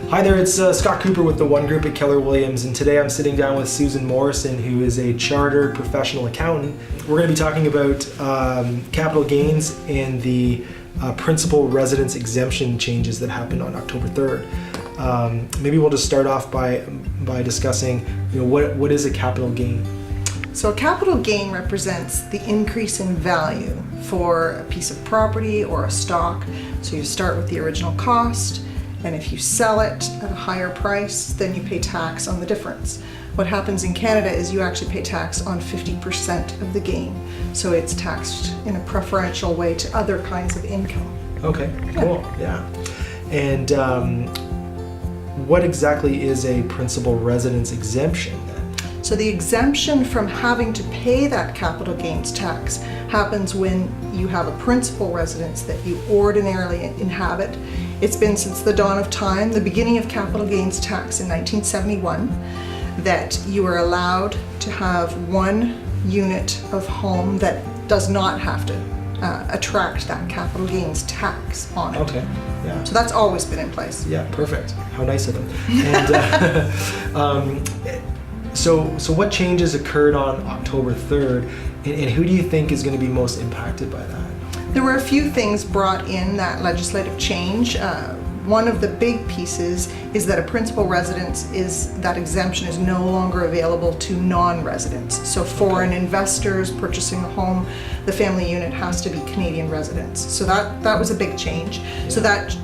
Hi there, it's Scott Cooper with the One Group at Keller Williams, and today I'm sitting down with Susan Morrison, who is a chartered professional accountant. We're going to be talking about capital gains and the Principal Residence Exemption changes that happened on October 3rd. Maybe we'll just start off by discussing, what is a capital gain? So a capital gain represents the increase in value for a piece of property or a stock. So you start with the original cost, and if you sell it at a higher price, then you pay tax on the difference. What happens in Canada is you actually pay tax on 50% of the gain. So it's taxed in a preferential way to other kinds of income. Okay, cool, yeah. And what exactly is a principal residence exemption then? So the exemption from having to pay that capital gains tax happens when you have a principal residence that you ordinarily inhabit. It's been since the dawn of time, the beginning of capital gains tax in 1971, that you are allowed to have one unit of home that does not have to attract that capital gains tax on it. Okay, yeah. So that's always been in place. Yeah, perfect. How nice of them. And so what changes occurred on October 3rd, and who do you think is going to be most impacted by that? There were a few things brought in that legislative change. One of the big pieces is that a principal residence that exemption is no longer available to non-residents. So foreign investors purchasing a home, the family unit has to be Canadian residents. So that was a big change. Yeah. So that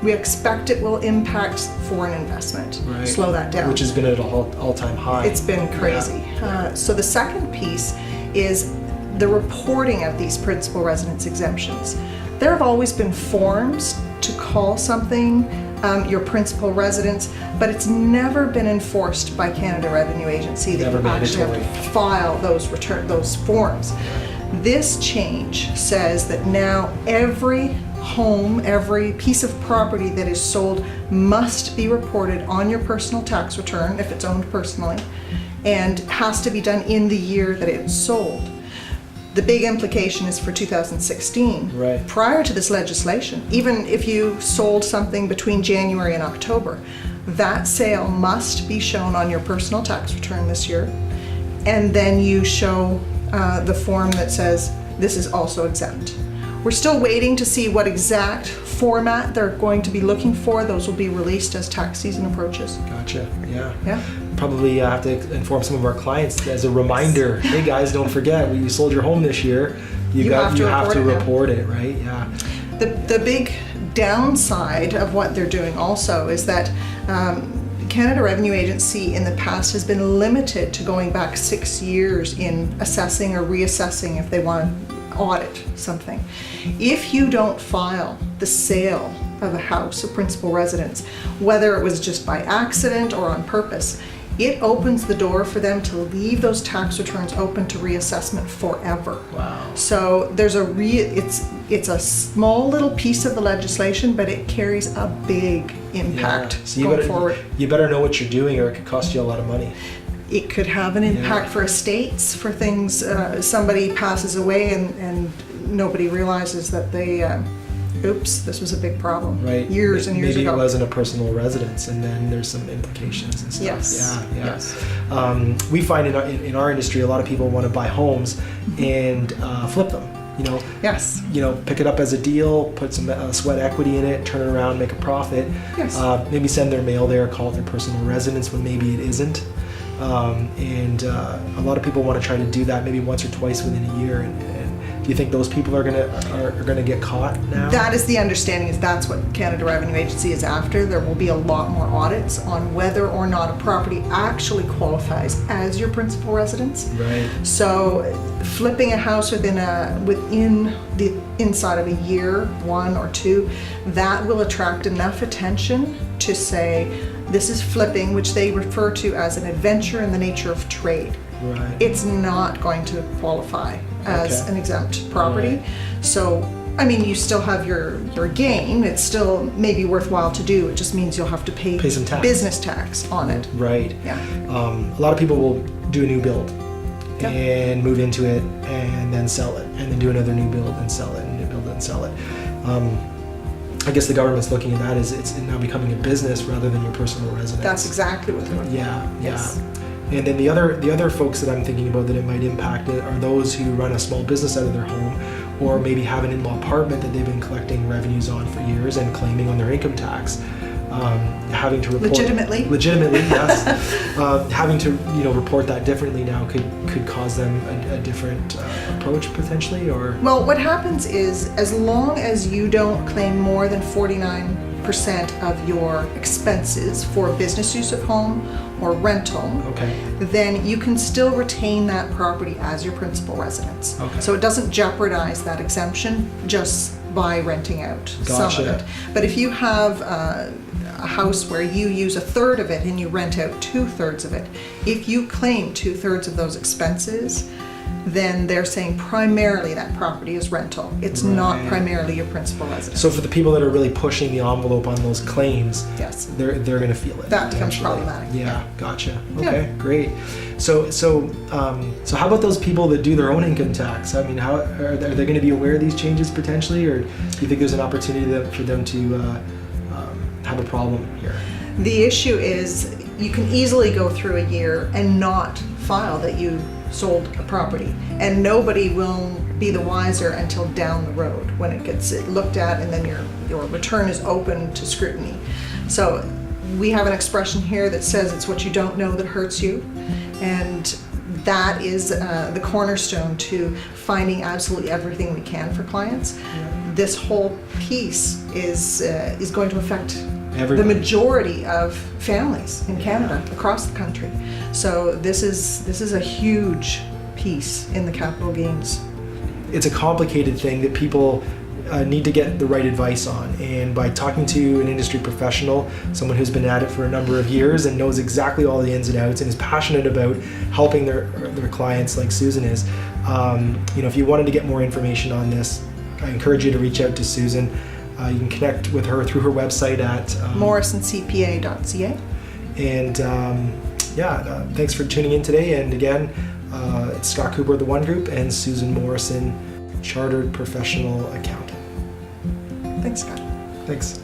we expect it will impact foreign investment, right. Slow that down. Which has been at an all-time high. It's been crazy. Yeah. So the second piece is the reporting of these principal residence exemptions. There have always been forms to call something your principal residence, but it's never been enforced by Canada Revenue Agency that you actually have to file those forms. This change says that now every home, every piece of property that is sold must be reported on your personal tax return if it's owned personally, and has to be done in the year that it's sold. The big implication is for 2016. Right. Prior to this legislation, even if you sold something between January and October, that sale must be shown on your personal tax return this year, and then you show the form that says this is also exempt. We're still waiting to see what exact format they're going to be looking for. Those will be released as tax season approaches. Gotcha, yeah. Yeah. Probably have to inform some of our clients as a reminder, hey guys, don't forget, when you sold your home this year, you have to report it, right? Yeah. The big downside of what they're doing also is that Canada Revenue Agency in the past has been limited to going back 6 years in assessing or reassessing if they want to audit something. If you don't file the sale of a house, a principal residence, whether it was just by accident or on purpose, it opens the door for them to leave those tax returns open to reassessment forever. Wow. So there's it's a small little piece of the legislation, but it carries a big impact going forward. You better know what you're doing, or it could cost you a lot of money. It could have an impact for estates, for things, somebody passes away and nobody realizes that they, oops, this was a big problem. Right. Years and years ago. Maybe it wasn't a personal residence, and then there's some implications and stuff. Yes. Yeah. Yes. We find in our industry, a lot of people want to buy homes and flip them. Yes. Pick it up as a deal, put some sweat equity in it, turn it around, make a profit. Yes. Maybe send their mail there, call it their personal residence when maybe it isn't. A lot of people want to try to do that maybe once or twice within a year. And do you think those people are gonna get caught now? That is the understanding. Is that's what Canada Revenue Agency is after. There will be a lot more audits on whether or not a property actually qualifies as your principal residence. Right. So flipping a house within the inside of a year, 1 or 2, that will attract enough attention to say, this is flipping, which they refer to as an adventure in the nature of trade. Right. It's not going to qualify as an exempt property. Right. So, I mean, you still have your gain. It's still maybe worthwhile to do. It just means you'll have to pay some tax. Business tax on it. Right. Yeah. A lot of people will do a new build and move into it and then sell it, and then do another new build and sell it, and new build and sell it. I guess the government's looking at that as it's now becoming a business rather than your personal residence. That's exactly what they're looking at. Yeah, Yes. yeah. And then the other folks that I'm thinking about that it might impact are those who run a small business out of their home, or maybe have an in-law apartment that they've been collecting revenues on for years and claiming on their income tax. Having to report legitimately, yes. Having to report that differently now could cause them a different approach potentially, or Well, what happens is, as long as you don't claim more than 49% of your expenses for business use of home or rental, okay, then you can still retain that property as your principal residence. Okay. So it doesn't jeopardize that exemption just by renting out some of Gotcha. it. But if you have a house where you use a third of it and you rent out 2/3 of it, if you claim 2/3 of those expenses, then they're saying primarily that property is rental. It's not Right. primarily your principal residence. so for the people that are really pushing the envelope on those claims, Yes. they're going to feel it. That becomes potentially. problematic. Yeah, gotcha. Yeah. Okay, great. So how about those people that do their own income tax? I mean, how are they going to be aware of these changes potentially, or do you think there's an opportunity for them to have a problem here? The issue is you can easily go through a year and not file that you sold a property, and nobody will be the wiser until down the road when it gets looked at, and then your return is open to scrutiny. So we have an expression here that says it's what you don't know that hurts you, and that is the cornerstone to finding absolutely everything we can for clients. This whole piece is going to affect Everybody. the majority of families in Canada, across the country. So this is a huge piece in the capital gains. It's a complicated thing that people need to get the right advice on, and by talking to an industry professional, someone who's been at it for a number of years and knows exactly all the ins and outs and is passionate about helping their clients like Susan is, if you wanted to get more information on this, I encourage you to reach out to Susan. You can connect with her through her website at MORRISONCPA.CA. And thanks for tuning in today. And again, it's Scott Cooper of the One Group and Susan Morrison, Chartered Professional Accountant. Thanks, Scott. Thanks.